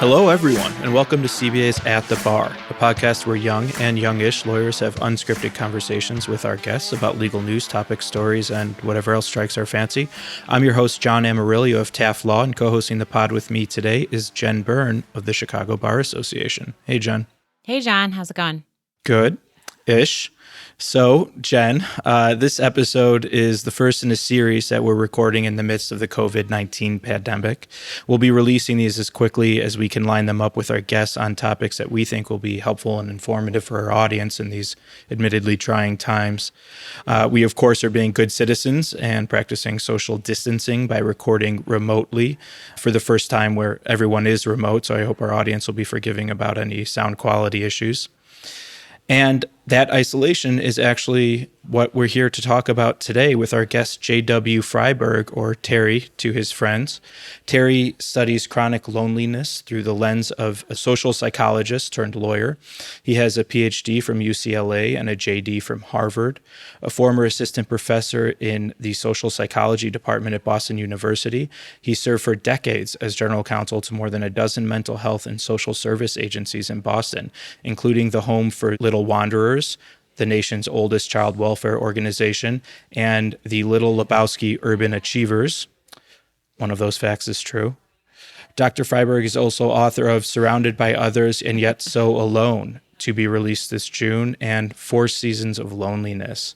Hello, everyone, and welcome to CBA's At the Bar, a podcast where young and youngish lawyers have unscripted conversations with our guests about legal news, topics, stories, and whatever else strikes our fancy. I'm your host, John Amarillo of Taft Law, and co-hosting the pod with me today is Jen Byrne of the Chicago Bar Association. Hey, Jen. Hey, John. How's it going? Good-ish. So, Jen, this episode is the first in a series that we're recording in the midst of the COVID-19 pandemic. We'll be releasing these as quickly as we can line them up with our guests on topics that we think will be helpful and informative for our audience in these admittedly trying times. We, of course, are being good citizens and practicing social distancing by recording remotely for the first time where everyone is remote, so I hope our audience will be forgiving about any sound quality issues. And that isolation is actually what we're here to talk about today with our guest, J.W. Freiberg, or Terry to his friends. Terry studies chronic loneliness through the lens of a social psychologist turned lawyer. He has a PhD from UCLA and a JD from Harvard, a former assistant professor in the social psychology department at Boston University. He served for decades as general counsel to more than a dozen mental health and social service agencies in Boston, including the Home for Little Wanderers, the nation's oldest child welfare organization, and the Little Lebowski Urban Achievers. One of those facts is true. Dr. Freiberg is also author of Surrounded by Others and Yet So Alone, to be released this June, and 4 Seasons of Loneliness.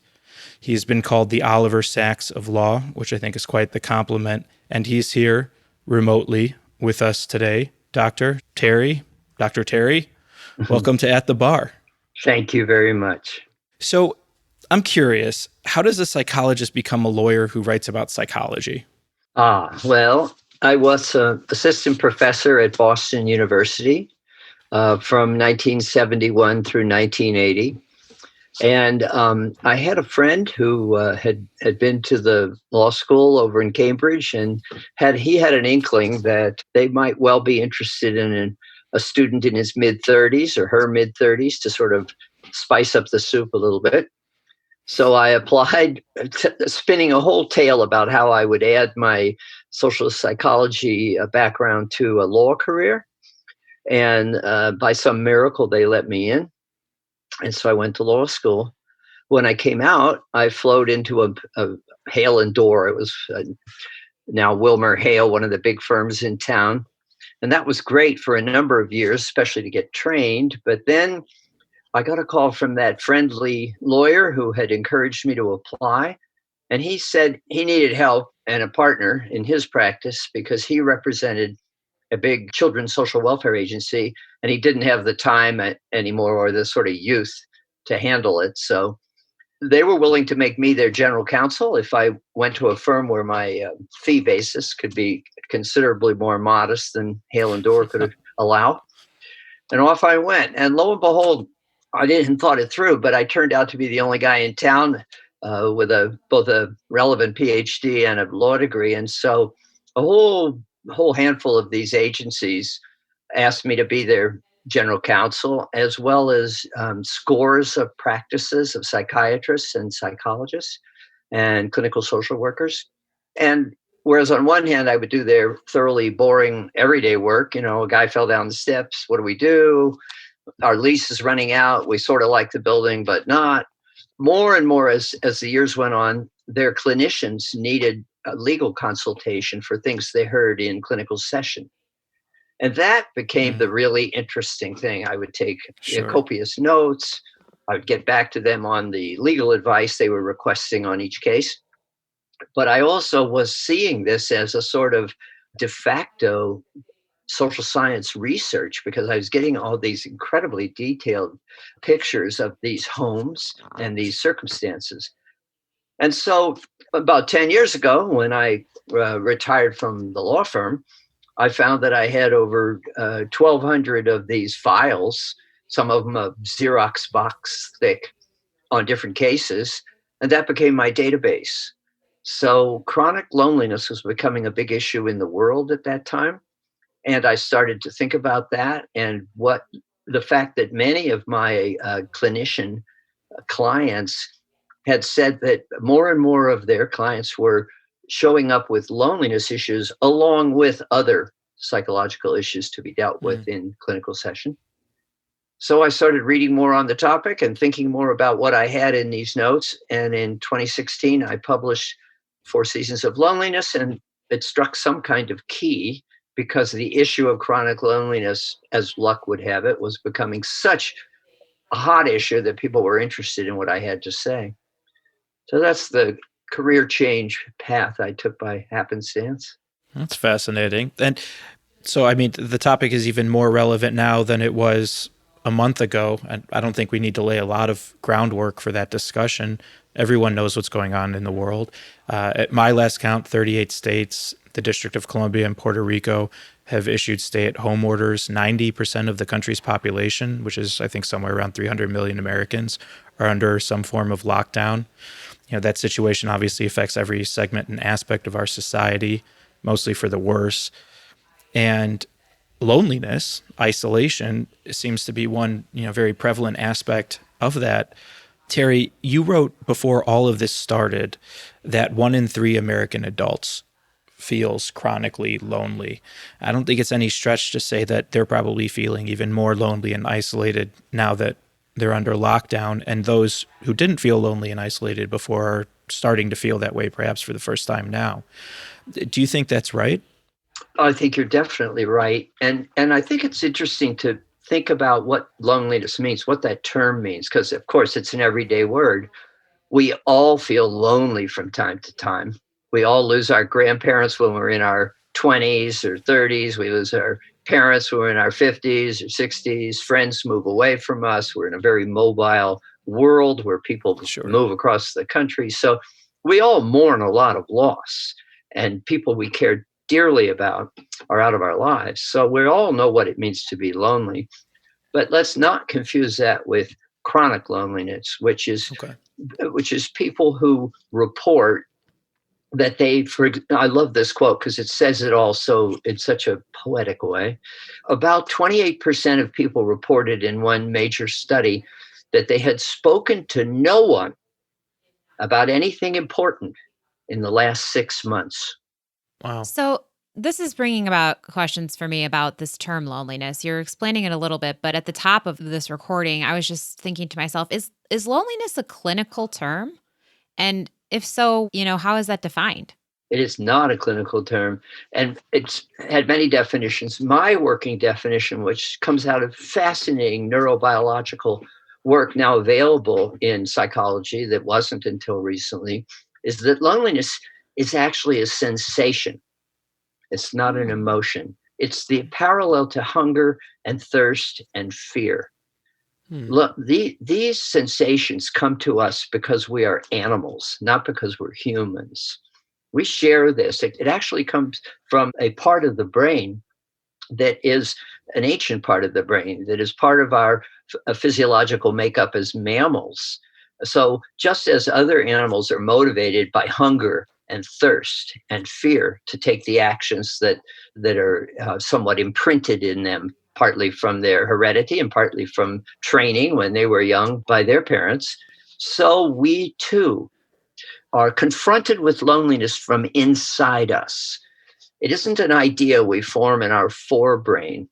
He's been called the Oliver Sacks of law, which I think is quite the compliment, and he's here remotely with us today. Dr. Terry, welcome to At the Bar. Thank you very much. So I'm curious, how does a psychologist become a lawyer who writes about psychology? Well, I was an assistant professor at Boston University from 1971 through 1980. And I had a friend who had been to the law school over in Cambridge, and he had an inkling that they might well be interested in a student in his mid-30s or her mid-30s to sort of spice up the soup a little bit. So I applied, spinning a whole tale about how I would add my social psychology background to a law career. And by some miracle, they let me in. And so I went to law school. When I came out, I flowed into a Hale and Dorr. It was now Wilmer Hale, one of the big firms in town. And that was great for a number of years, especially to get trained. But then I got a call from that friendly lawyer who had encouraged me to apply. And he said he needed help and a partner in his practice because he represented a big children's social welfare agency and he didn't have the time anymore or the sort of youth to handle it. So they were willing to make me their general counsel if I went to a firm where my fee basis could be considerably more modest than Hale and Dorr could allow. And off I went. And lo and behold, I didn't thought it through, but I turned out to be the only guy in town with both a relevant PhD and a law degree. And so a whole handful of these agencies asked me to be their general counsel, as well as scores of practices of psychiatrists and psychologists and clinical social workers. And whereas on one hand, I would do their thoroughly boring everyday work, a guy fell down the steps, what do we do? Our lease is running out. We sort of like the building, but not. More and more as the years went on, their clinicians needed a legal consultation for things they heard in clinical session. And that became the really interesting thing. I would take copious notes. I would get back to them on the legal advice they were requesting on each case. But I also was seeing this as a sort of de facto social science research because I was getting all these incredibly detailed pictures of these homes and these circumstances. And so about 10 years ago, when I retired from the law firm, I found that I had over 1,200 of these files, some of them a Xerox box thick on different cases, and that became my database. So chronic loneliness was becoming a big issue in the world at that time. And I started to think about that and the fact that many of my clinician clients had said that more and more of their clients were showing up with loneliness issues along with other psychological issues to be dealt with in clinical session. So I started reading more on the topic and thinking more about what I had in these notes. And in 2016, I published Four Seasons of Loneliness, and it struck some kind of key because the issue of chronic loneliness, as luck would have it, was becoming such a hot issue that people were interested in what I had to say. So that's the career change path I took by happenstance. That's fascinating. And so, I mean, the topic is even more relevant now than it was a month ago. And I don't think we need to lay a lot of groundwork for that discussion. Everyone knows what's going on in the world. At my last count, 38 states, the District of Columbia, and Puerto Rico have issued stay-at-home orders. 90% of the country's population, which is, I think, somewhere around 300 million Americans, are under some form of lockdown. That situation obviously affects every segment and aspect of our society, mostly for the worse. And loneliness, isolation, seems to be one, very prevalent aspect of that. Terry, you wrote before all of this started that 1 in 3 American adults feels chronically lonely. I don't think it's any stretch to say that they're probably feeling even more lonely and isolated now that they're under lockdown, and those who didn't feel lonely and isolated before are starting to feel that way perhaps for the first time now. Do you think that's right? I think you're definitely right. And I think it's interesting to think about what loneliness means, what that term means, because of course it's an everyday word. We all feel lonely from time to time. We all lose our grandparents when we're in our 20s or 30s. We lose our parents when we're in our 50s or 60s. Friends move away from us. We're in a very mobile world where people move across the country. So we all mourn a lot of loss, and people we care dearly about are out of our lives. So we all know what it means to be lonely. But let's not confuse that with chronic loneliness, which is people who report that I love this quote because it says it all so in such a poetic way. About 28% of people reported in one major study that they had spoken to no one about anything important in the last 6 months. Wow. So this is bringing about questions for me about this term loneliness. You're explaining it a little bit, but at the top of this recording, I was just thinking to myself, is loneliness a clinical term? And if so, how is that defined? It is not a clinical term, and it's had many definitions. My working definition, which comes out of fascinating neurobiological work now available in psychology that wasn't until recently, is that loneliness is actually a sensation. It's not an emotion. It's the parallel to hunger and thirst and fear. Look, these sensations come to us because we are animals, not because we're humans. We share this. It actually comes from a part of the brain that is an ancient part of the brain, that is part of our physiological makeup as mammals. So just as other animals are motivated by hunger and thirst and fear to take the actions that are somewhat imprinted in them, partly from their heredity and partly from training when they were young by their parents, so we too are confronted with loneliness from inside us. It isn't an idea we form in our forebrain.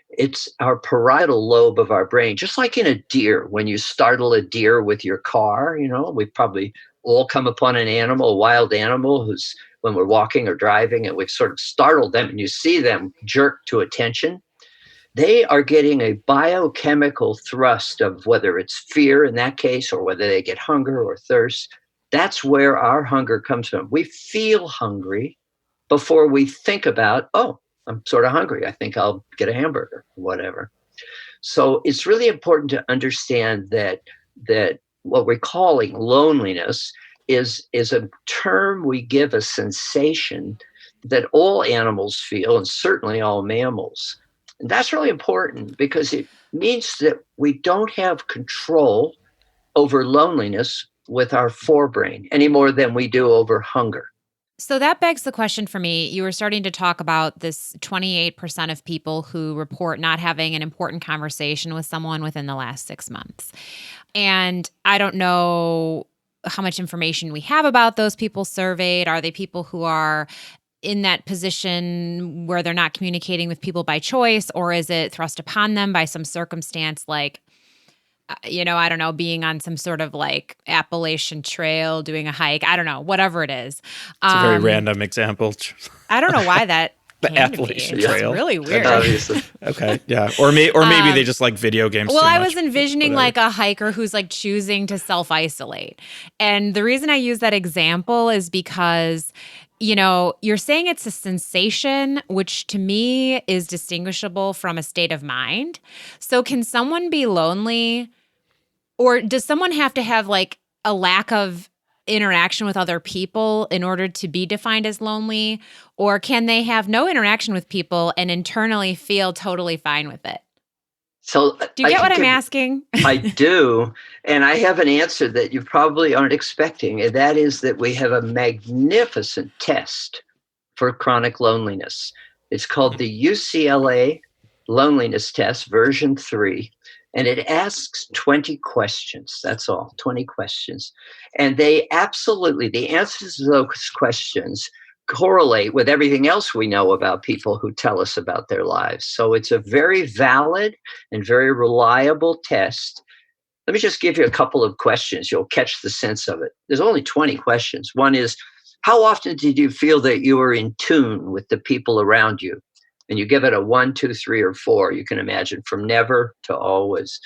It's our parietal lobe of our brain, just like in a deer. When you startle a deer with your car, we've probably all come upon an animal, a wild animal, who's when we're walking or driving and we've sort of startled them and you see them jerk to attention. They are getting a biochemical thrust of whether it's fear in that case or whether they get hunger or thirst. That's where our hunger comes from. We feel hungry before we think about, oh, I'm sort of hungry. I think I'll get a hamburger, whatever. So it's really important to understand that what we're calling loneliness is a term we give a sensation that all animals feel, and certainly all mammals. And that's really important because it means that we don't have control over loneliness with our forebrain any more than we do over hunger. So that begs the question for me. You were starting to talk about this 28% of people who report not having an important conversation with someone within the last 6 months. And I don't know how much information we have about those people surveyed. Are they people who are in that position where they're not communicating with people by choice, or is it thrust upon them by some circumstance like, I don't know, being on some sort of like Appalachian Trail, doing a hike, I don't know, whatever it is. It's a very random example. I don't know why that The came Appalachian to me. Trail. It's really weird. Obviously. Okay, yeah. Or maybe they just like video games Well, too I much, was envisioning whatever. like a hiker who's like choosing to self-isolate. And the reason I use that example is because, you're saying it's a sensation, which to me is distinguishable from a state of mind. So can someone be lonely, or does someone have to have like a lack of interaction with other people in order to be defined as lonely? Or can they have no interaction with people and internally feel totally fine with it? So Do you get what I'm asking? I do. And I have an answer that you probably aren't expecting. And that is that we have a magnificent test for chronic loneliness. It's called the UCLA Loneliness Test, version 3. And it asks 20 questions. That's all, 20 questions. And the answers to those questions correlate with everything else we know about people who tell us about their lives. So it's a very valid and very reliable test. Let me just give you a couple of questions. You'll catch the sense of it. There's only 20 questions. One is, how often did you feel that you were in tune with the people around you? And you give it a 1, 2, 3, or 4. You can imagine, from never to always.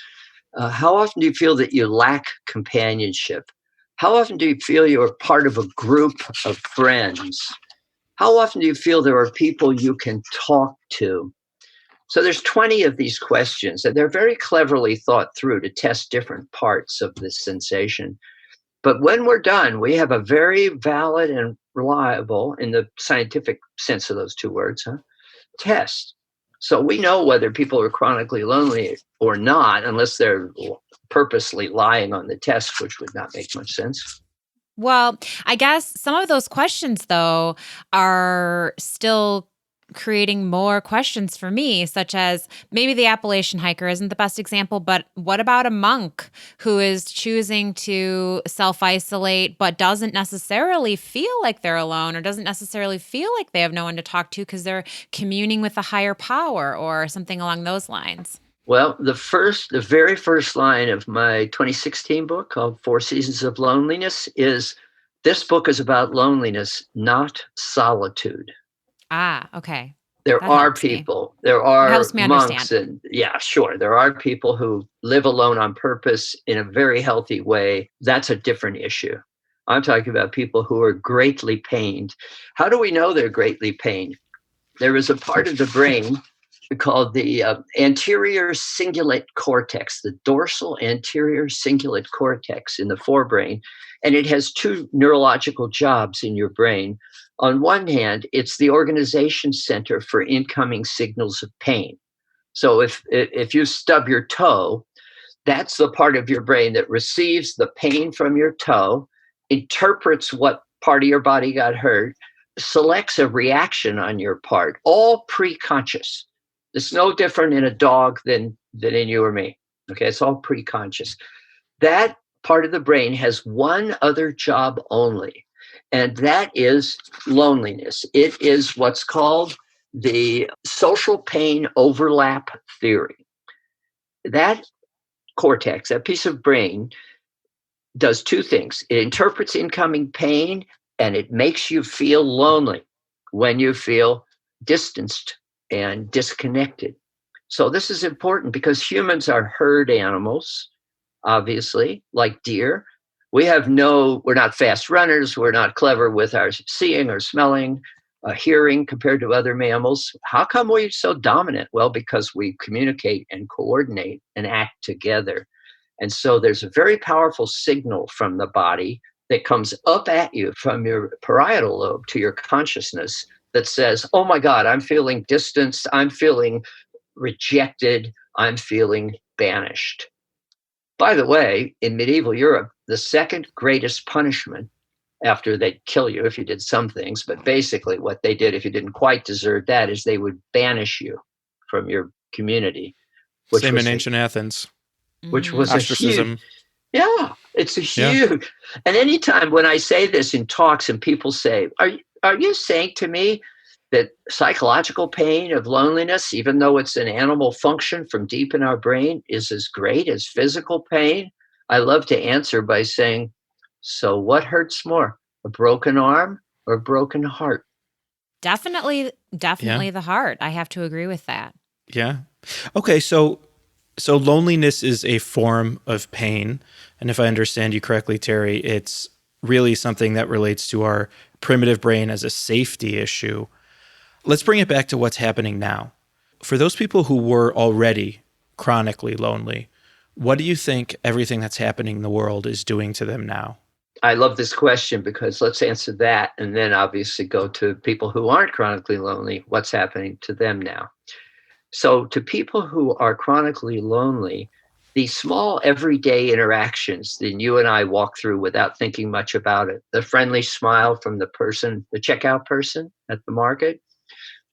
How often do you feel that you lack companionship? How often do you feel you are part of a group of friends? How often do you feel there are people you can talk to? So there's 20 of these questions, and they're very cleverly thought through to test different parts of this sensation. But when we're done, we have a very valid and reliable, in the scientific sense of those two words, test. So we know whether people are chronically lonely or not, unless they're purposely lying on the test, which would not make much sense. Well, I guess some of those questions, though, are still creating more questions for me, such as maybe the Appalachian hiker isn't the best example, but what about a monk who is choosing to self-isolate but doesn't necessarily feel like they're alone, or doesn't necessarily feel like they have no one to talk to because they're communing with a higher power or something along those lines? Well, the very first line of my 2016 book called 4 Seasons of Loneliness is, this book is about loneliness, not solitude. Ah, okay. There That are helps me. people, there It are helps me monks, understand. and yeah, sure, there are people who live alone on purpose in a very healthy way. That's a different issue. I'm talking about people who are greatly pained. How do we know they're greatly pained? There is a part of the brain called the anterior cingulate cortex, the dorsal anterior cingulate cortex in the forebrain. And it has 2 neurological jobs in your brain. On one hand, it's the organization center for incoming signals of pain. So if you stub your toe, that's the part of your brain that receives the pain from your toe, interprets what part of your body got hurt, selects a reaction on your part, all pre-conscious. It's no different in a dog than in you or me. Okay, it's all pre-conscious. That part of the brain has one other job only, and that is loneliness. It is what's called the social pain overlap theory. That cortex, that piece of brain, does 2 things. It interprets incoming pain, and it makes you feel lonely when you feel distanced and disconnected. So this is important because humans are herd animals, obviously, like deer. We're not fast runners. We're not clever with our seeing or smelling, hearing compared to other mammals. How come we're so dominant? Well, because we communicate and coordinate and act together. And so there's a very powerful signal from the body that comes up at you from your parietal lobe to your consciousness that says, oh my God, I'm feeling distanced, I'm feeling rejected, I'm feeling banished. By the way, in medieval Europe, the second greatest punishment, after they'd kill you if you did some things, but basically what they did if you didn't quite deserve that is they would banish you from your community. Same in ancient Athens. Which was ostracism. a huge, yeah, it's a huge. And anytime when I say this in talks and people say, are are you saying to me that psychological pain of loneliness, even though it's an animal function from deep in our brain, is as great as physical pain? I love to answer by saying, so what hurts more, a broken arm or a broken heart? Definitely, Yeah. definitely the heart. I have to agree with that. Yeah. Okay, so loneliness is a form of pain, and if I understand you correctly, Terry, it's really something that relates to our primitive brain as a safety issue. Let's bring it back to what's happening now. For those people who were already chronically lonely, what do you think everything that's happening in the world is doing to them now? I love this question because let's answer that and then obviously go to people who aren't chronically lonely. What's happening to them now? So, to people who are chronically lonely, these small everyday interactions that you and I walk through without thinking much about it, the friendly smile from the person, the checkout person at the market,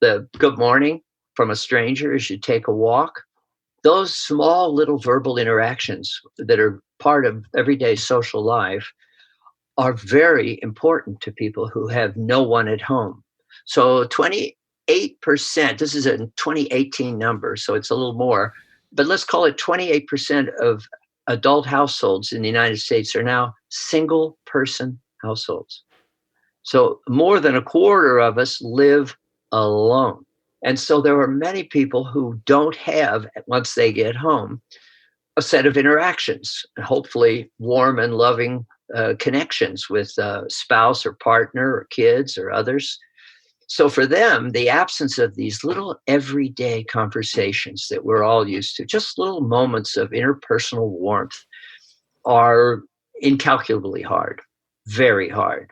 the good morning from a stranger as you take a walk, those small little verbal interactions that are part of everyday social life are very important to people who have no one at home. So 28%, this is a 2018 number, so it's a little more, but let's call it 28% of adult households in the United States are now single person households. So more than a quarter of us live alone. And so there are many people who don't have, once they get home, a set of interactions, hopefully warm and loving connections with spouse or partner or kids or others. So for them, the absence of these little everyday conversations that we're all used to, just little moments of interpersonal warmth, are incalculably hard, very hard.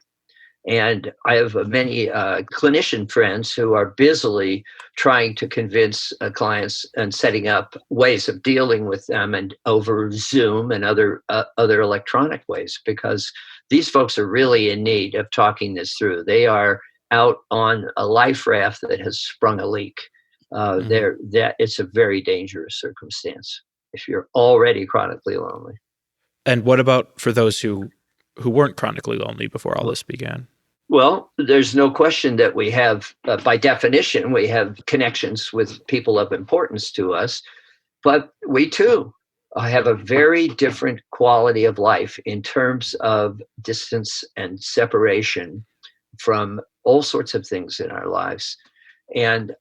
And I have many clinician friends who are busily trying to convince clients and setting up ways of dealing with them and over Zoom and other electronic ways, because these folks are really in need of talking this through. They are out on a life raft that has sprung a leak. That it's a very dangerous circumstance if you're already chronically lonely. And what about for those who weren't chronically lonely before all this began? Well, there's no question that we have, by definition, we have connections with people of importance to us, but we too have a very different quality of life in terms of distance and separation from all sorts of things in our lives. And,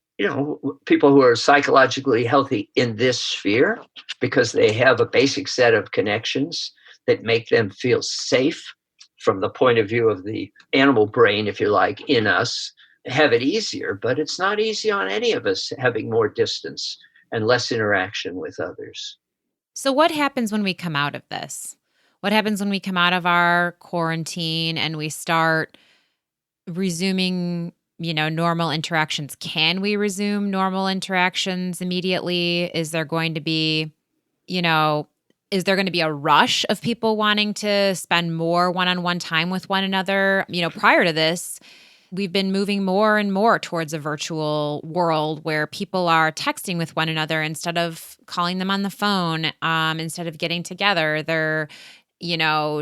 people who are psychologically healthy in this sphere, because they have a basic set of connections that make them feel safe from the point of view of the animal brain, if you like, in us, have it easier. But it's not easy on any of us having more distance and less interaction with others. So, what happens when we come out of this? What happens when we come out of our quarantine and we start resuming, normal interactions? Can we resume normal interactions immediately? Is there going to be, is there going to be a rush of people wanting to spend more one-on-one time with one another? Prior to this, we've been moving more and more towards a virtual world where people are texting with one another instead of calling them on the phone, instead of getting together. They're,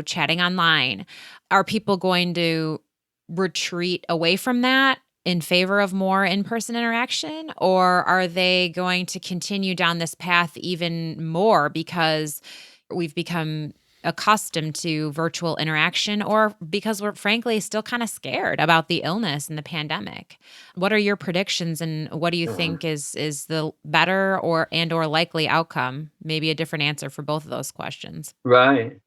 chatting online. Are people going to retreat away from that in favor of more in-person interaction? Or are they going to continue down this path even more because we've become accustomed to virtual interaction, or because we're frankly still kind of scared about the illness and the pandemic? What are your predictions, and what do you think is the better or likely outcome? Maybe a different answer for both of those questions. Right.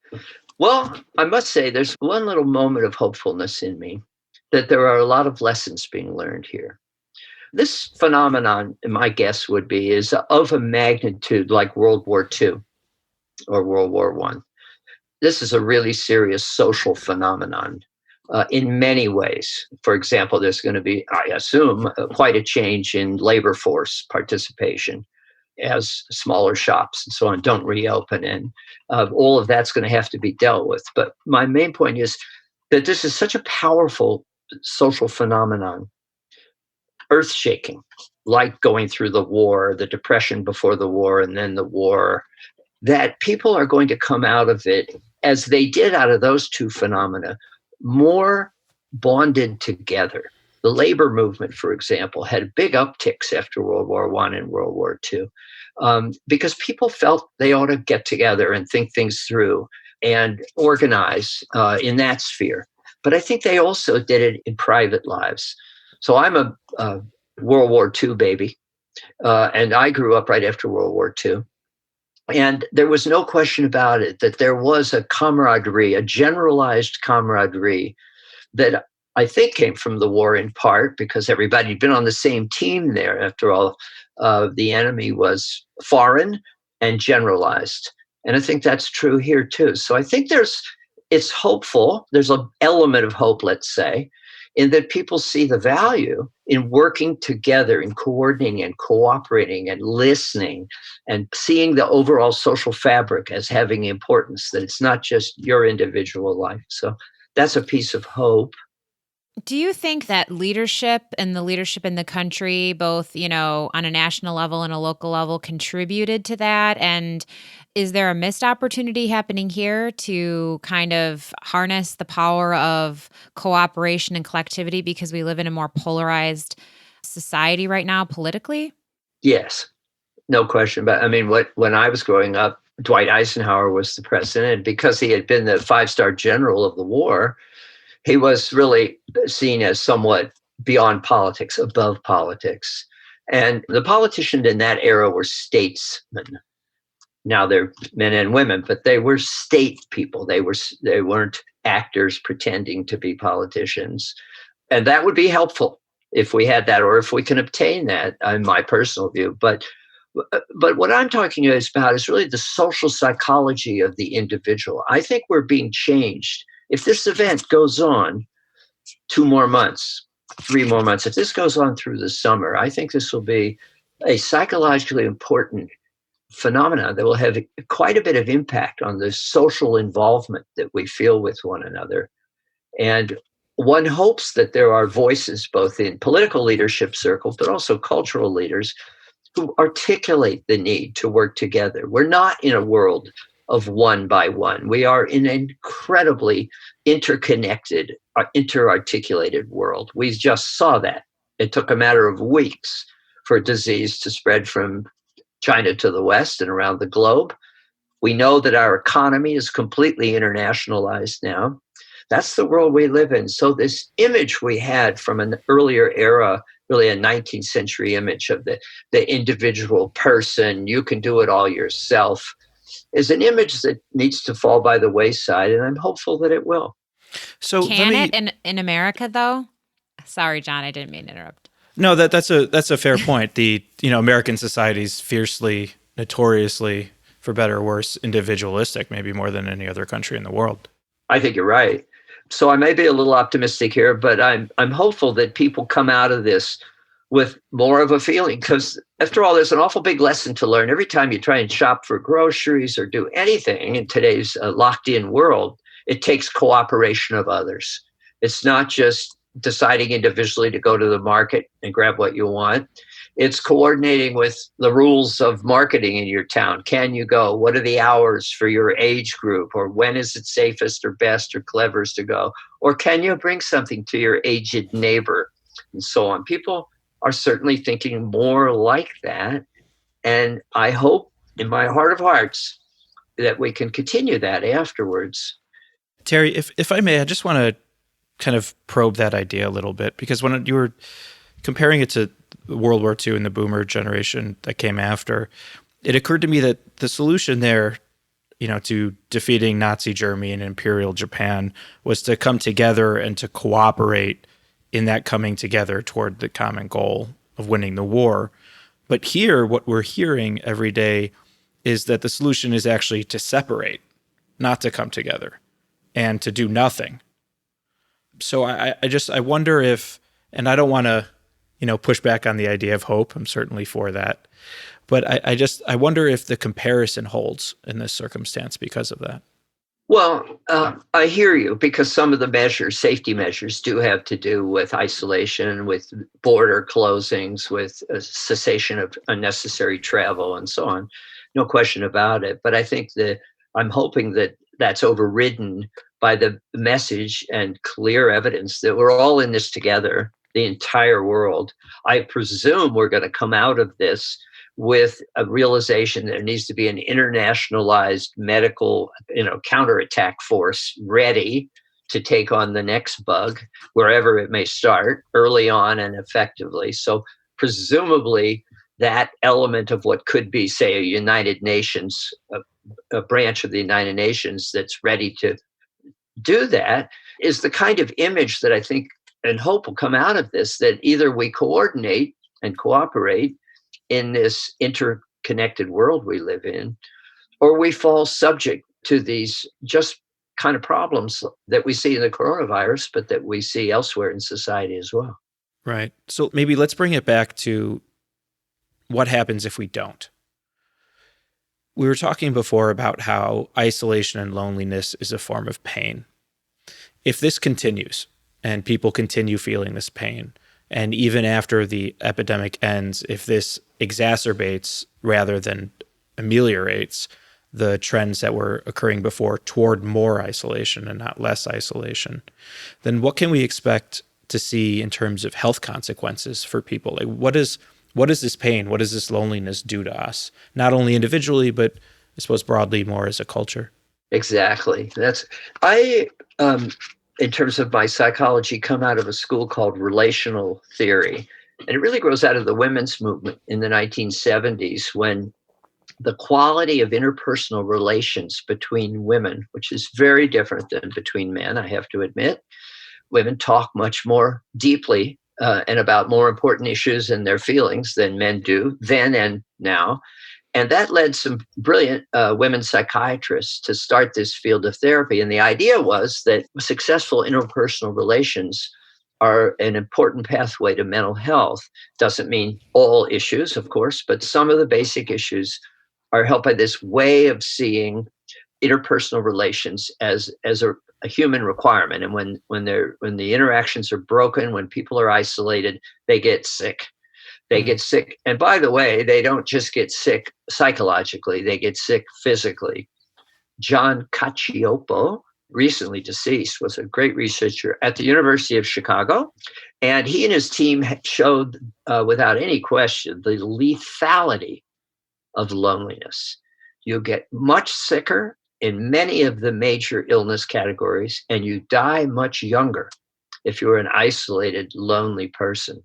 Well, I must say there's one little moment of hopefulness in me that there are a lot of lessons being learned here. This phenomenon, my guess would be, is of a magnitude like World War II or World War I. This is a really serious social phenomenon in many ways. For example, there's going to be, I assume, quite a change in labor force participation as smaller shops and so on don't reopen. And all of that's going to have to be dealt with. But my main point is that this is such a powerful social phenomenon, earth-shaking, like going through the war, the depression before the war, and then the war, that people are going to come out of it, as they did out of those two phenomena, more bonded together. The labor movement, for example, had big upticks after World War I and World War II, because people felt they ought to get together and think things through and organize in that sphere. But I think they also did it in private lives. So I'm a World War II baby, and I grew up right after World War II. And there was no question about it that there was a camaraderie, a generalized camaraderie that I think came from the war in part because everybody had been on the same team there. After all, the enemy was foreign and generalized. And I think that's true here too. So I think it's hopeful. There's an element of hope, let's say, in that people see the value in working together, in coordinating and cooperating and listening and seeing the overall social fabric as having importance, that it's not just your individual life. So that's a piece of hope. Do you think that leadership and the leadership in the country, both, on a national level and a local level, contributed to that? And is there a missed opportunity happening here to kind of harness the power of cooperation and collectivity because we live in a more polarized society right now politically? Yes, no question. But I mean, when I was growing up, Dwight Eisenhower was the president. Because he had been the five-star general of the war, he was really seen as somewhat beyond politics, above politics. And the politicians in that era were statesmen. Now they're men and women, but they were state people. They weren't actors pretending to be politicians. And that would be helpful if we had that, or if we can obtain that, in my personal view. But what I'm talking about is really the social psychology of the individual. I think we're being changed. If this event goes on 2 more months, 3 more months, if this goes on through the summer, I think this will be a psychologically important phenomenon that will have quite a bit of impact on the social involvement that we feel with one another. And one hopes that there are voices both in political leadership circles, but also cultural leaders who articulate the need to work together. We're not in a world of one by one. We are in an incredibly interconnected, interarticulated world. We just saw that. It took a matter of weeks for disease to spread from China to the West and around the globe. We know that our economy is completely internationalized now. That's the world we live in. So this image we had from an earlier era, really a 19th century image of the individual person, you can do it all yourself, is an image that needs to fall by the wayside, and I'm hopeful that it will. So Can it in America, though? Sorry, John, I didn't mean to interrupt. No, that's a fair point. The American society is fiercely, notoriously, for better or worse, individualistic, maybe more than any other country in the world. I think you're right. So I may be a little optimistic here, but I'm hopeful that people come out of this with more of a feeling, because after all, there's an awful big lesson to learn. Every time you try and shop for groceries or do anything in today's locked-in world, it takes cooperation of others. It's not just deciding individually to go to the market and grab what you want. It's coordinating with the rules of marketing in your town. Can you go? What are the hours for your age group? Or when is it safest or best or cleverest to go? Or can you bring something to your aged neighbor? And so on. People are certainly thinking more like that. And I hope in my heart of hearts that we can continue that afterwards. Terry, if I may, I just want to kind of probe that idea a little bit, because when you were comparing it to World War II and the boomer generation that came after, it occurred to me that the solution there, to defeating Nazi Germany and Imperial Japan was to come together and to cooperate in that coming together toward the common goal of winning the war. But here, what we're hearing every day is that the solution is actually to separate, not to come together, and to do nothing. So I wonder if, and I don't want to, push back on the idea of hope. I'm certainly for that. But I wonder if the comparison holds in this circumstance because of that. Well, I hear you, because some of the safety measures do have to do with isolation, with border closings, with cessation of unnecessary travel and so on. No question about it. But I think I'm hoping that that's overridden by the message and clear evidence that we're all in this together. the entire world. I presume we're going to come out of this with a realization that there needs to be an internationalized medical, counterattack force ready to take on the next bug, wherever it may start, early on and effectively. So presumably that element of what could be, say, a United Nations, a branch of the United Nations that's ready to do that, is the kind of image that I think and hope will come out of this, that either we coordinate and cooperate in this interconnected world we live in, or we fall subject to these just kind of problems that we see in the coronavirus, but that we see elsewhere in society as well. Right. So maybe let's bring it back to what happens if we don't. We were talking before about how isolation and loneliness is a form of pain. If this continues and people continue feeling this pain, and even after the epidemic ends, if this exacerbates rather than ameliorates the trends that were occurring before toward more isolation and not less isolation, then what can we expect to see in terms of health consequences for people? Like, what is this pain? What does this loneliness do to us? Not only individually, but I suppose broadly more as a culture. Exactly. I in terms of my psychology, come out of a school called relational theory. And it really grows out of the women's movement in the 1970s, when the quality of interpersonal relations between women, which is very different than between men, I have to admit. Women talk much more deeply and about more important issues and their feelings than men do then and now. And that led some brilliant women psychiatrists to start this field of therapy. And the idea was that successful interpersonal relations are an important pathway to mental health. Doesn't mean all issues, of course, but some of the basic issues are helped by this way of seeing interpersonal relations as a human requirement. And when the interactions are broken, when people are isolated, they get sick. They get sick. And by the way, they don't just get sick psychologically, they get sick physically. John Cacioppo, recently deceased, was a great researcher at the University of Chicago. And he and his team showed without any question the lethality of loneliness. You get much sicker in many of the major illness categories, and you die much younger if you're an isolated, lonely person.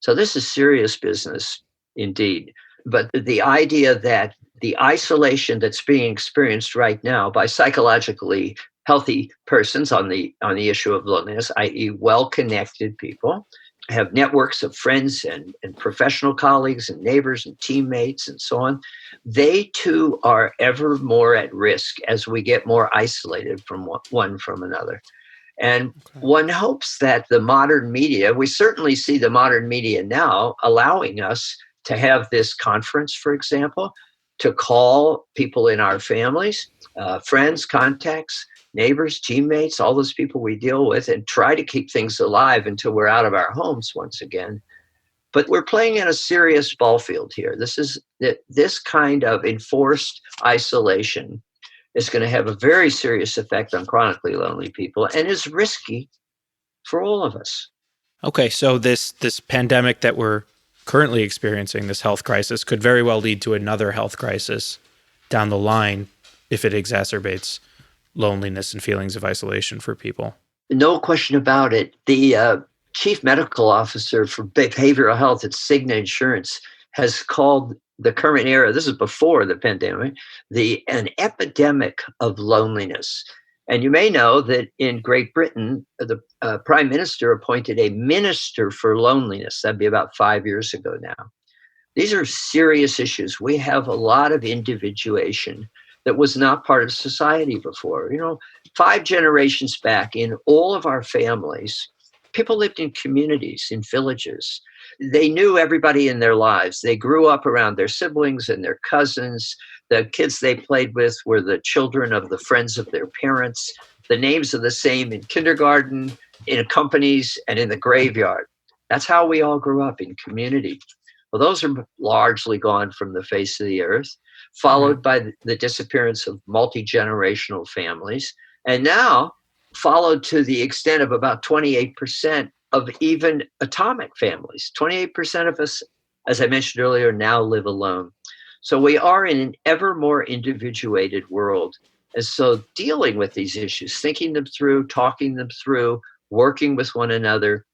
So this is serious business indeed. But the idea that the isolation that's being experienced right now by psychologically healthy persons on the issue of loneliness, i.e. well-connected people, have networks of friends and professional colleagues and neighbors and teammates and so on, they too are ever more at risk as we get more isolated from one from another. And one hopes that the modern media, we certainly see the modern media now allowing us to have this conference, for example, to call people in our families, friends, contacts, neighbors, teammates, all those people we deal with, and try to keep things alive until we're out of our homes once again. But we're playing in a serious ball field here. This kind of enforced isolation is going to have a very serious effect on chronically lonely people and is risky for all of us. Okay, so this pandemic that we're currently experiencing, this health crisis, could very well lead to another health crisis down the line if it exacerbates loneliness and feelings of isolation for people. No question about it. The chief medical officer for behavioral health at Cigna Insurance has called the current era, this is before the pandemic, an epidemic of loneliness. And you may know that in Great Britain, the prime minister appointed a minister for loneliness. That'd be about 5 years ago now. These are serious issues. We have a lot of individuation that was not part of society before. 5 generations back, in all of our families, people lived in communities, in villages. They knew everybody in their lives. They grew up around their siblings and their cousins. The kids they played with were the children of the friends of their parents. The names are the same in kindergarten, in companies, and in the graveyard. That's how we all grew up, in community. Well, those are largely gone from the face of the earth, followed by the disappearance of multi-generational families, and now followed to the extent of about 28% of even atomic families. 28% of us, as I mentioned earlier, now live alone. So we are in an ever more individuated world. And so dealing with these issues, thinking them through, talking them through, working with one another,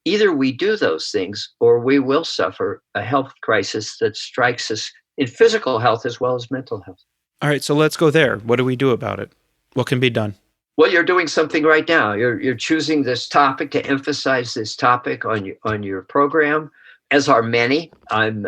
either we do those things or we will suffer a health crisis that strikes us in physical health as well as mental health. All right, so let's go there. What do we do about it? What can be done? Well, you're doing something right now. You're choosing this topic to emphasize this topic on your program, as are many. And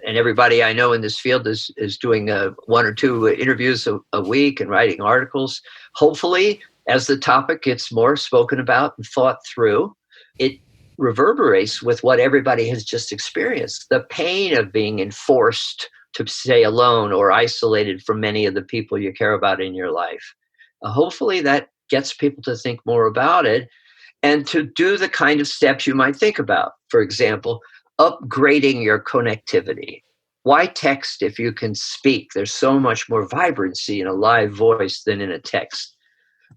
everybody I know in this field is doing one or two interviews a week and writing articles. Hopefully, as the topic gets more spoken about and thought through, it reverberates with what everybody has just experienced, the pain of being enforced to stay alone or isolated from many of the people you care about in your life. Hopefully that gets people to think more about it and to do the kind of steps you might think about. For example, upgrading your connectivity. Why text if you can speak? There's so much more vibrancy in a live voice than in a text.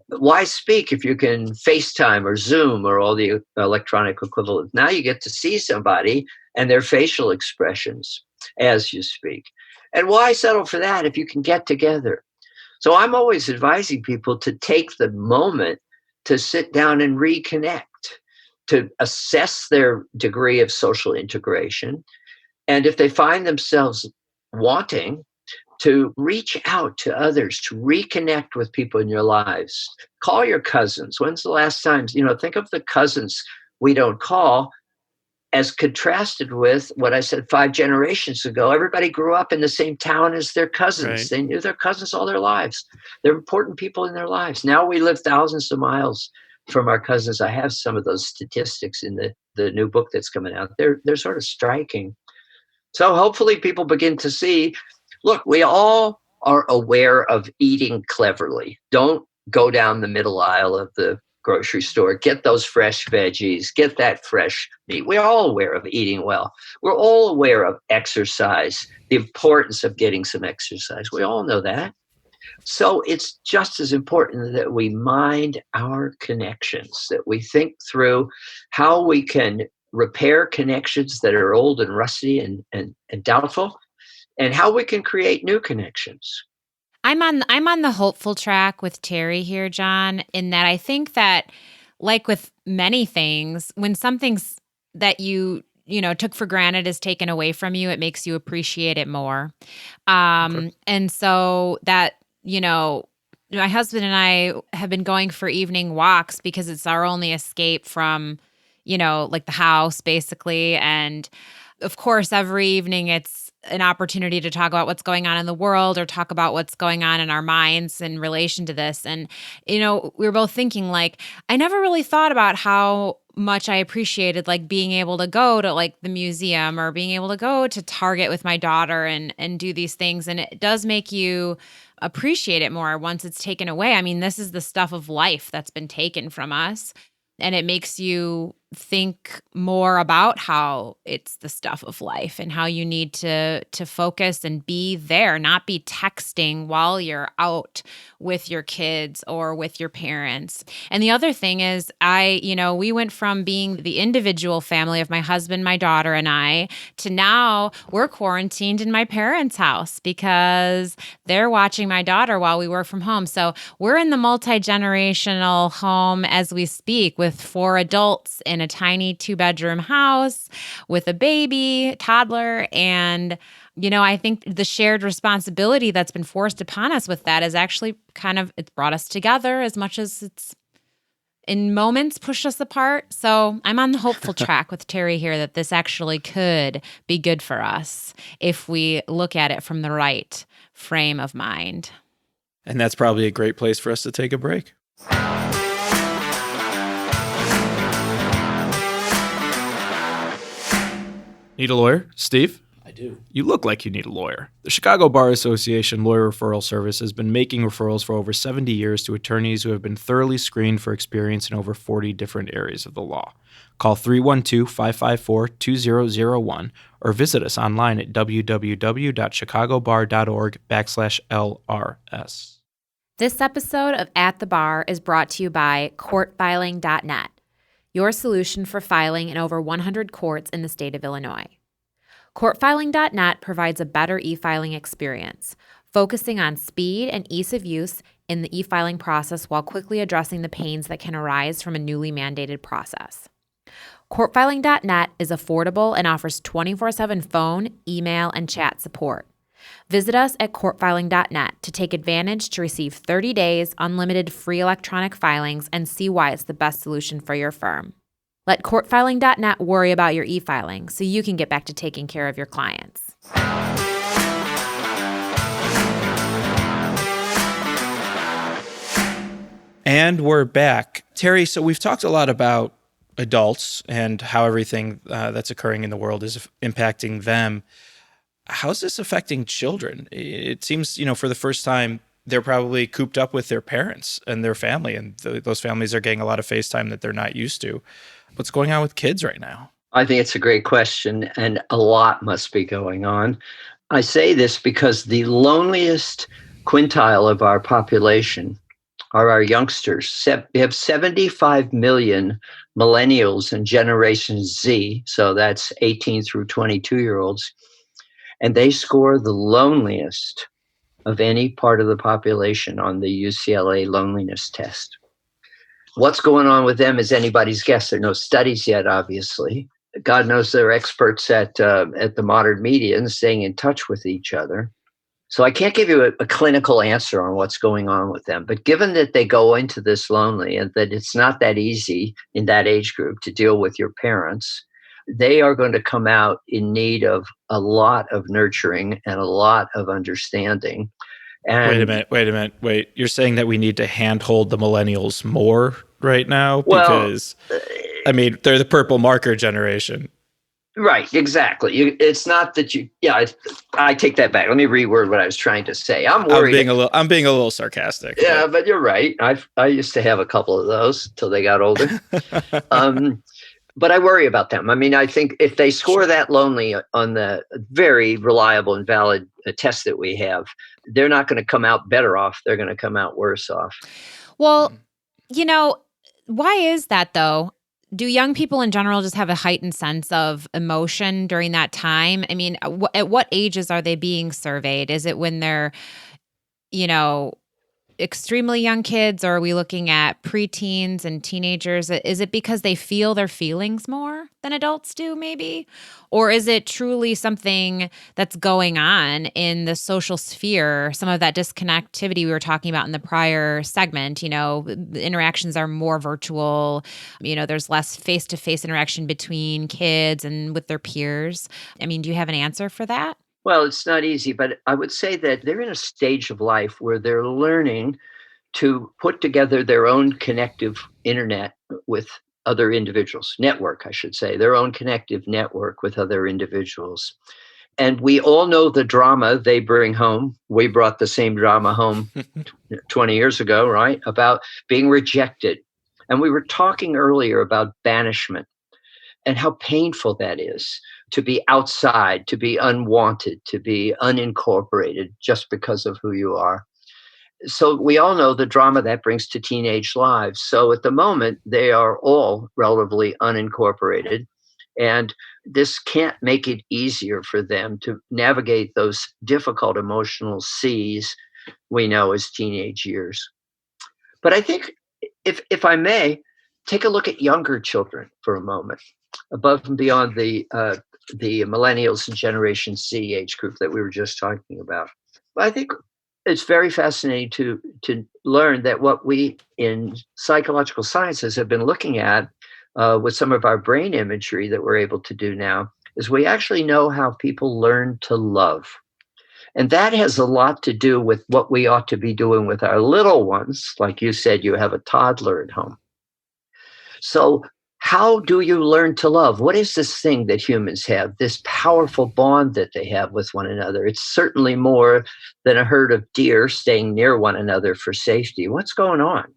Why speak if you can FaceTime or Zoom or all the electronic equivalents? Now you get to see somebody and their facial expressions as you speak. And why settle for that if you can get together? So I'm always advising people to take the moment to sit down and reconnect, to assess their degree of social integration. And if they find themselves wanting, to reach out to others, to reconnect with people in your lives. Call your cousins. When's the last time, think of the cousins we don't call as contrasted with what I said 5 generations ago. Everybody grew up in the same town as their cousins. Right. They knew their cousins all their lives. They're important people in their lives. Now we live thousands of miles from our cousins. I have some of those statistics in the new book that's coming out. They're sort of striking. So hopefully people begin to see, look, we all are aware of eating cleverly. Don't go down the middle aisle of the grocery store. Get those fresh veggies. Get that fresh meat. We're all aware of eating well. We're all aware of exercise, the importance of getting some exercise. We all know that. So it's just as important that we mind our connections, that we think through how we can repair connections that are old and rusty and doubtful, and how we can create new connections. I'm on the hopeful track with Terry here, John, in that I think that, like with many things, when something's that you took for granted is taken away from you, it makes you appreciate it more. Okay. And so that, my husband and I have been going for evening walks because it's our only escape from, like the house, basically. And of course, every evening it's an opportunity to talk about what's going on in the world or talk about what's going on in our minds in relation to this. And, we were both thinking, like, I never really thought about how much I appreciated, like, being able to go to, like, the museum or being able to go to Target with my daughter and do these things. And it does make you appreciate it more once it's taken away. I mean, this is the stuff of life that's been taken from us. And it makes you think more about how it's the stuff of life and how you need to focus and be there, not be texting while you're out with your kids or with your parents. And the other thing is we went from being the individual family of my husband, my daughter, and I to now we're quarantined in my parents' house because they're watching my daughter while we work from home. So we're in the multi-generational home as we speak with 4 adults in a tiny 2-bedroom house with a baby, toddler. And, I think the shared responsibility that's been forced upon us with that is actually it's brought us together as much as it's in moments pushed us apart. So I'm on the hopeful track with Terry here that this actually could be good for us if we look at it from the right frame of mind. And that's probably a great place for us to take a break. Need a lawyer? Steve? I do. You look like you need a lawyer. The Chicago Bar Association Lawyer Referral Service has been making referrals for over 70 years to attorneys who have been thoroughly screened for experience in over 40 different areas of the law. Call 312-554-2001 or visit us online at www.chicagobar.org/LRS. This episode of At the Bar is brought to you by courtfiling.net. your solution for filing in over 100 courts in the state of Illinois. Courtfiling.net provides a better e-filing experience, focusing on speed and ease of use in the e-filing process while quickly addressing the pains that can arise from a newly mandated process. Courtfiling.net is affordable and offers 24/7 phone, email, and chat support. Visit us at courtfiling.net to take advantage to receive 30 days unlimited free electronic filings and see why it's the best solution for your firm. Let courtfiling.net worry about your e-filing so you can get back to taking care of your clients. And we're back. Terry, so we've talked a lot about adults and how everything that's occurring in the world is impacting them. How's this affecting children? It seems, for the first time, they're probably cooped up with their parents and their family, and those families are getting a lot of FaceTime that they're not used to. What's going on with kids right now? I think it's a great question, and a lot must be going on. I say this because the loneliest quintile of our population are our youngsters. We have 75 million millennials and Generation Z, so that's 18 through 22-year-olds, and they score the loneliest of any part of the population on the UCLA loneliness test. What's going on with them is anybody's guess. There are no studies yet, obviously. God knows they're experts at the modern media and staying in touch with each other. So I can't give you a clinical answer on what's going on with them. But given that they go into this lonely and that it's not that easy in that age group to deal with your parents, they are going to come out in need of a lot of nurturing and a lot of understanding. And Wait a minute. You're saying that we need to handhold the millennials more right now? Because, they're the purple marker generation. Right, exactly. It's not that I take that back. Let me reword what I was trying to say. I'm worried. I'm being a little sarcastic. Yeah, but you're right. I used to have a couple of those till they got older. But I worry about them. I think if they score that lonely on the very reliable and valid test that we have, they're not going to come out better off. They're going to come out worse off. Well, why is that though? Do young people in general just have a heightened sense of emotion during that time? At what ages are they being surveyed? Is it when they're, extremely young kids, or are we looking at preteens and teenagers? Is it because they feel their feelings more than adults do, maybe? Or is it truly something that's going on in the social sphere, some of that disconnectivity we were talking about in the prior segment? The interactions are more virtual. There's less face-to-face interaction between kids and with their peers. Do you have an answer for that? Well, it's not easy, but I would say that they're in a stage of life where they're learning to put together their own connective internet with other individuals, network, I should say, their own connective network with other individuals. And we all know the drama they bring home. We brought the same drama home 20 years ago, right? About being rejected. And we were talking earlier about banishment and how painful that is. To be outside, to be unwanted, to be unincorporated just because of who you are. So we all know the drama that brings to teenage lives. So at the moment, they are all relatively unincorporated. And this can't make it easier for them to navigate those difficult emotional seas we know as teenage years. But I think, if I may, take a look at younger children for a moment, above and beyond the millennials and Generation Z age group that we were just talking about. I think it's very fascinating to learn that what we in psychological sciences have been looking at with some of our brain imagery that we're able to do now is we actually know how people learn to love. And that has a lot to do with what we ought to be doing with our little ones. Like you said, you have a toddler at home. So how do you learn to love? What is this thing that humans have, this powerful bond that they have with one another? It's certainly more than a herd of deer staying near one another for safety. What's going on?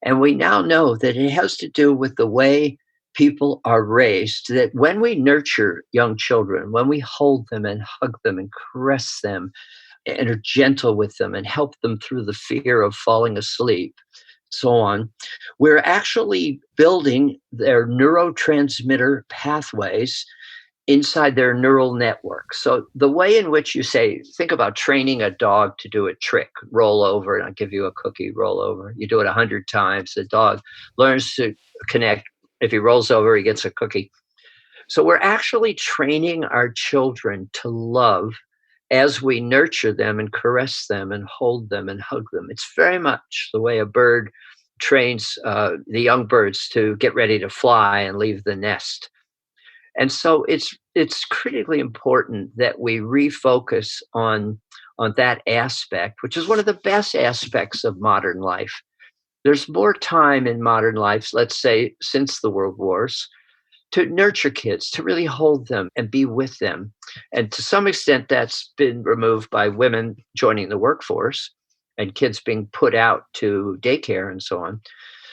And we now know that it has to do with the way people are raised, that when we nurture young children, when we hold them and hug them and caress them and are gentle with them and help them through the fear of falling asleep, so on, we're actually building their neurotransmitter pathways inside their neural network. So the way in which you say, think about training a dog to do a trick, roll over, and I'll give you a cookie, roll over. You do it 100 times, the dog learns to connect. If he rolls over, he gets a cookie. So we're actually training our children to love as we nurture them and caress them and hold them and hug them. It's very much the way a bird trains the young birds to get ready to fly and leave the nest. And so it's critically important that we refocus on that aspect, which is one of the best aspects of modern life. There's more time in modern life, let's say since the World Wars, to nurture kids, to really hold them and be with them. And to some extent, that's been removed by women joining the workforce and kids being put out to daycare and so on.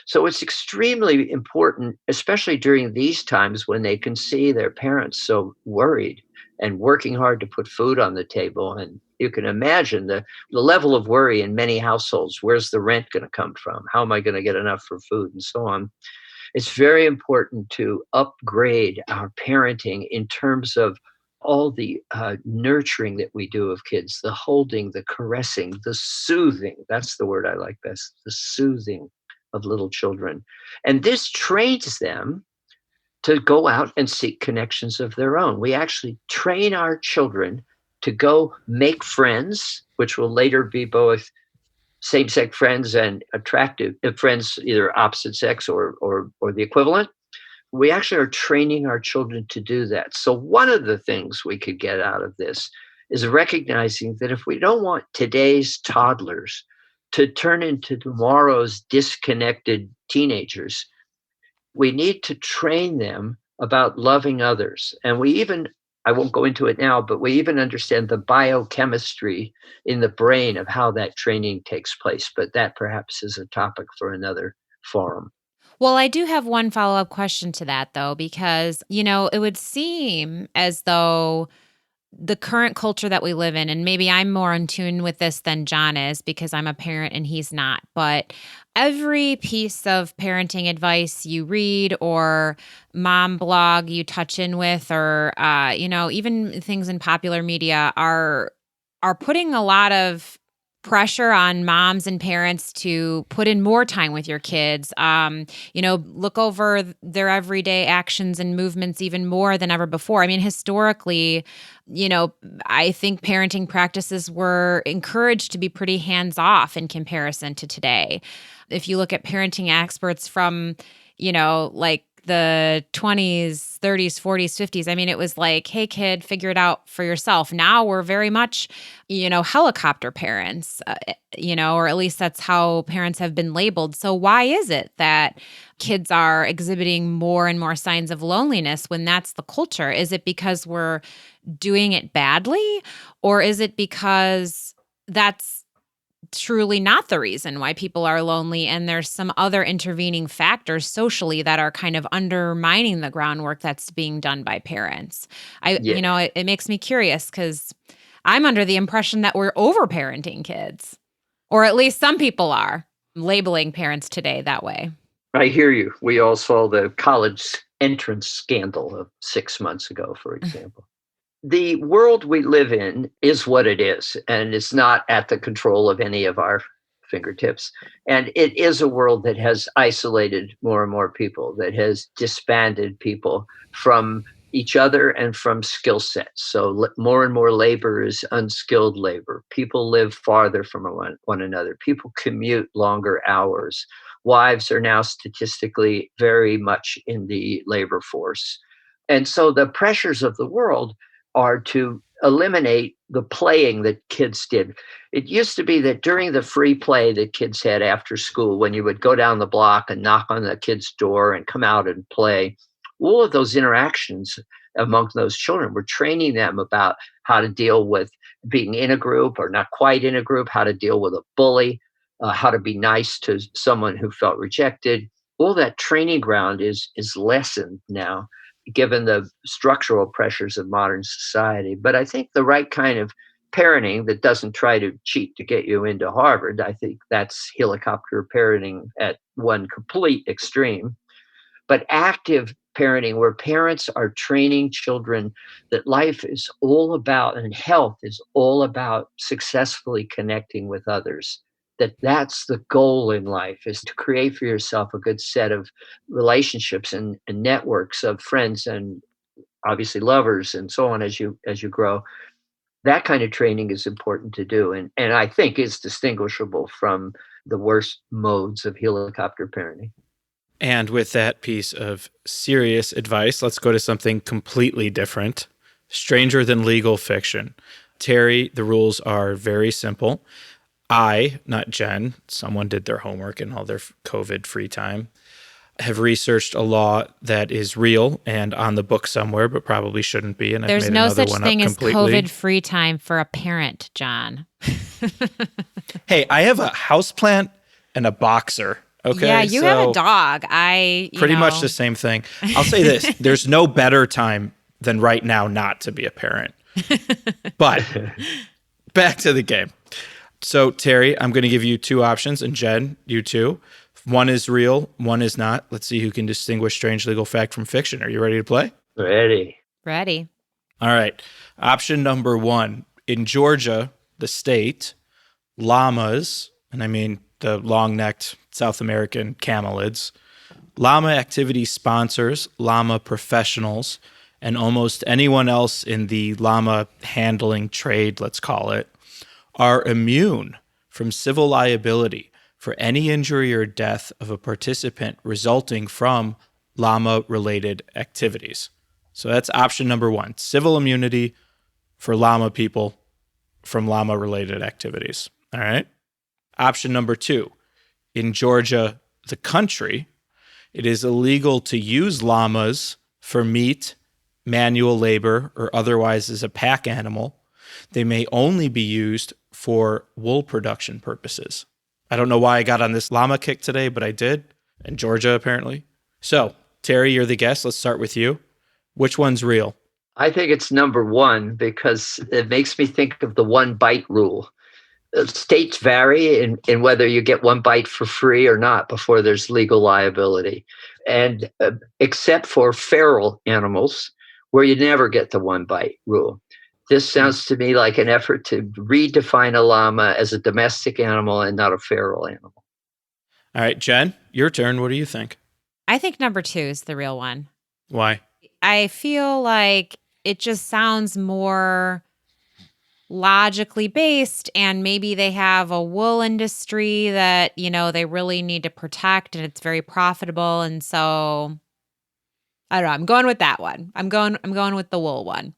So it's extremely important, especially during these times when they can see their parents so worried and working hard to put food on the table. And you can imagine the level of worry in many households. Where's the rent going to come from? How am I going to get enough for food and so on? It's very important to upgrade our parenting in terms of all the nurturing that we do of kids, the holding, the caressing, the soothing. That's the word I like best, the soothing of little children. And this trains them to go out and seek connections of their own. We actually train our children to go make friends, which will later be both same-sex friends and attractive friends, either opposite sex or the equivalent. We actually are training our children to do that. So one of the things we could get out of this is recognizing that if we don't want today's toddlers to turn into tomorrow's disconnected teenagers, we need to train them about loving others. And we even, I won't go into it now, but we even understand the biochemistry in the brain of how that training takes place. But that perhaps is a topic for another forum. Well, I do have one follow-up question to that, though, because, it would seem as though the current culture that we live in, and maybe I'm more in tune with this than John is because I'm a parent and he's not, but every piece of parenting advice you read or mom blog you touch in with, or, even things in popular media are putting a lot of pressure on moms and parents to put in more time with your kids, look over their everyday actions and movements even more than ever before. I mean, historically, I think parenting practices were encouraged to be pretty hands-off in comparison to today. If you look at parenting experts from, like the 20s, 30s, 40s, 50s. I mean, it was like, hey, kid, figure it out for yourself. Now we're very much, helicopter parents, or at least that's how parents have been labeled. So why is it that kids are exhibiting more and more signs of loneliness when that's the culture? Is it because we're doing it badly? Or is it because that's truly not the reason why people are lonely and there's some other intervening factors socially that are kind of undermining the groundwork that's being done by parents? It makes me curious because I'm under the impression that we're overparenting kids, or at least some people are labeling parents today that way. I hear you. We all saw the college entrance scandal of 6 months ago, for example. The world we live in is what it is, and it's not at the control of any of our fingertips. And it is a world that has isolated more and more people, that has disbanded people from each other and from skill sets. So more and more labor is unskilled labor. People live farther from one another. People commute longer hours. Wives are now statistically very much in the labor force. And so the pressures of the world are to eliminate the playing that kids did. It used to be that during the free play that kids had after school, when you would go down the block and knock on the kid's door and come out and play, all of those interactions among those children were training them about how to deal with being in a group or not quite in a group, how to deal with a bully, how to be nice to someone who felt rejected. All that training ground is lessened now, given the structural pressures of modern society. But I think the right kind of parenting that doesn't try to cheat to get you into Harvard. I think that's helicopter parenting at one complete extreme. But active parenting, where parents are training children that life is all about, and health is all about successfully connecting with others. That's the goal in life, is to create for yourself a good set of relationships and networks of friends and obviously lovers and so on as you grow. That kind of training is important to do, and I think is distinguishable from the worst modes of helicopter parenting. And with that piece of serious advice, let's go to something completely different. Stranger than legal fiction. Terry, the rules are very simple. I, not Jen, someone did their homework in all their COVID free time, have researched a law that is real and on the book somewhere, but probably shouldn't be. And There's I've made no another such one thing up as completely. COVID free time for a parent, John. Hey, I have a houseplant and a boxer. Okay. Yeah, you have a dog. You pretty know. much the same thing. I'll say this. There's no better time than right now not to be a parent. But back to the game. So, Terry, I'm going to give you two options, and Jen, you too. One is real, one is not. Let's see who can distinguish strange legal fact from fiction. Are you ready to play? Ready. All right. Option number one. In Georgia, the state, llamas, and I mean the long-necked South American camelids, llama activity sponsors, llama professionals, and almost anyone else in the llama handling trade, let's call it, are immune from civil liability for any injury or death of a participant resulting from llama-related activities. So that's option number one, civil immunity for llama people from llama-related activities. All right? Option number two, in Georgia, the country, it is illegal to use llamas for meat, manual labor, or otherwise as a pack animal. They may only be used for wool production purposes. I don't know why I got on this llama kick today, but I did, in Georgia apparently. So, Terry, you're the guest. Let's start with you. Which one's real? I think it's number one because it makes me think of the one bite rule. States vary in whether you get one bite for free or not before there's legal liability. And except for feral animals, where you never get the one bite rule. This sounds to me like an effort to redefine a llama as a domestic animal and not a feral animal. All right, Jen, your turn. What do you think? I think number two is the real one. Why? I feel like it just sounds more logically based, and maybe they have a wool industry that, they really need to protect, and it's very profitable. And so I don't know. I'm going with that one. I'm going with the wool one.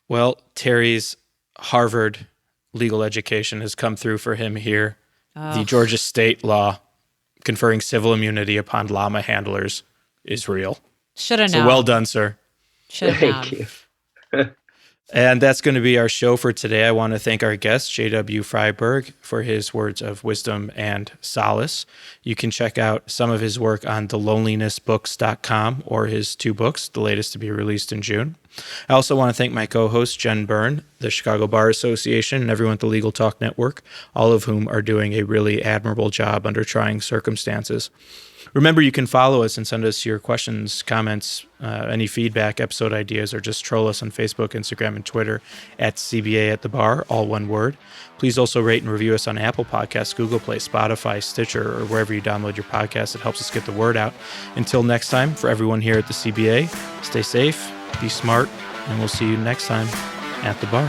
Well, Terry's Harvard legal education has come through for him here. Oh. The Georgia state law conferring civil immunity upon llama handlers is real. Should have known. So well done, sir. Should have known. Thank you. And that's going to be our show for today. I want to thank our guest, J.W. Freiberg, for his words of wisdom and solace. You can check out some of his work on thelonelinessbooks.com or his two books, the latest to be released in June. I also want to thank my co-host, Jen Byrne, the Chicago Bar Association, and everyone at the Legal Talk Network, all of whom are doing a really admirable job under trying circumstances. Remember, you can follow us and send us your questions, comments, any feedback, episode ideas, or just troll us on Facebook, Instagram, and Twitter at CBA at the Bar, all one word. Please also rate and review us on Apple Podcasts, Google Play, Spotify, Stitcher, or wherever you download your podcasts. It helps us get the word out. Until next time, for everyone here at the CBA, stay safe, be smart, and we'll see you next time at the bar.